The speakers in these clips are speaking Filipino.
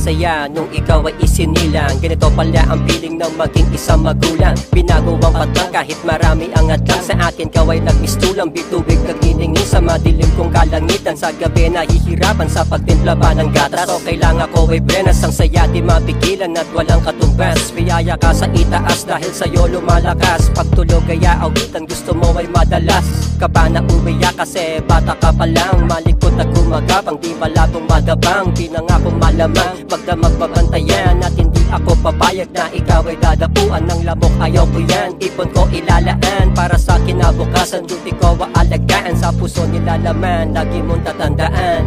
saya nung ikaw ay isinilang. Ganito pala ang feeling ng maging isang magulang. Binago ang patang kahit marami ang atang. Sa akin ka ay nagmistulang, bitubig nagniningin sa madilim kong kalangitan. Sa gabi nahihirapan sa pagtimpla pa ng gatas. So kailangan ko ay brenas, ang saya di mapigilan at walang katumbas. Biyaya ka sa itaas dahil sa'yo lumalakas. Pagtulog ay aawitan, gusto mo ay madalas. Kaba na umiyak kasi bata ka pa lang. Malikot at gumagapang, di malabong madabang. Di na nga kung malamang, magdamag babantayan. At hindi ako papayag na ikaw ay dadapuan ng lamok, ayaw ko yan. Ipon ko ilalaan para sa kinabukasan. Duty ko aalagaan, sa puso nilalaman, lagi mong tatandaan.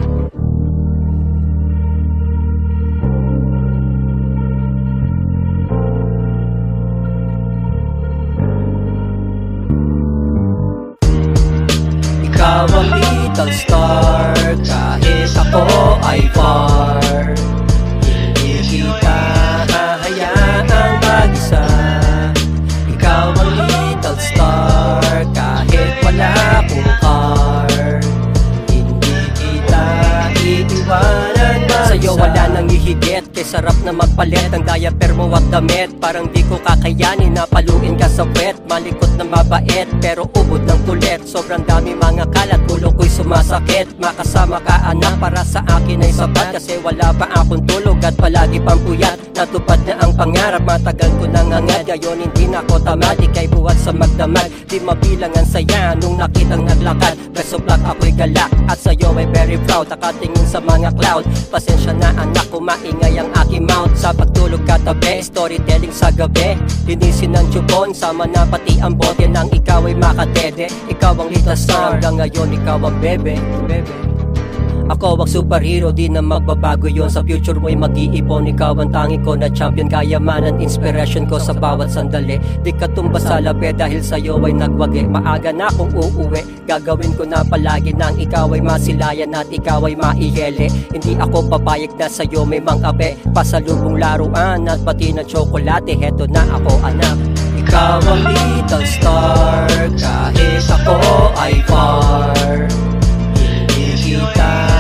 Ikaw ang little star, kahit ako ay far. Hindi kita hahayaang mag-isa. Ikaw ang little star, kahit wala akong car. Hindi kita iiwanan mag-isa. Sa'yo wala nang ihigit, kay sarap na magpalit ang diaper mo at damit. Parang di ko kakayanin na paluin ka sa wet. Malikot na mabait, pero ubod ng kulit. Sobrang dami mga kalat, ulo ko'y sumasakit. Makasama ka anak, para sa akin ay sapat. Kasi wala pa akong tulog at palagi pang puyat. Natupad na ang pangarap, matagal ko nang hangad. Ngayon hindi na ako tamad, ika'y buhat sa magdamag. Di mabilang ang saya nung nakitang naglakad. Best of luck, ako'y galak at sa'yo ay very proud. Nakatingin sa mga cloud, pasensya na anak ko, maingay ang aking mouth. Sa pagtulog katabi, storytelling sa gabi. Linisin ang tubon, sama na pati ang bote nang ikaw ay makadede. Ikaw ang little star, hanggang ngayon ikaw ang bebe. Ako ang superhero, di na magbabago yon. Sa future mo'y mag-iipon, ikaw ang tangi ko na champion. Kayamanan, inspiration ko sa bawat sandali. Di ka tumba sa labi dahil sa'yo ay nagwagi. Maaga na akong uuwi, gagawin ko na palagi nang ikaw ay masilayan at ikaw ay maihele. Hindi ako papayag na sa'yo may mang-ape, pasalubong laruan at pati ng tsokolate. Heto na ako anak. Ikaw ang little star, kahit ako ay far. Hindi kita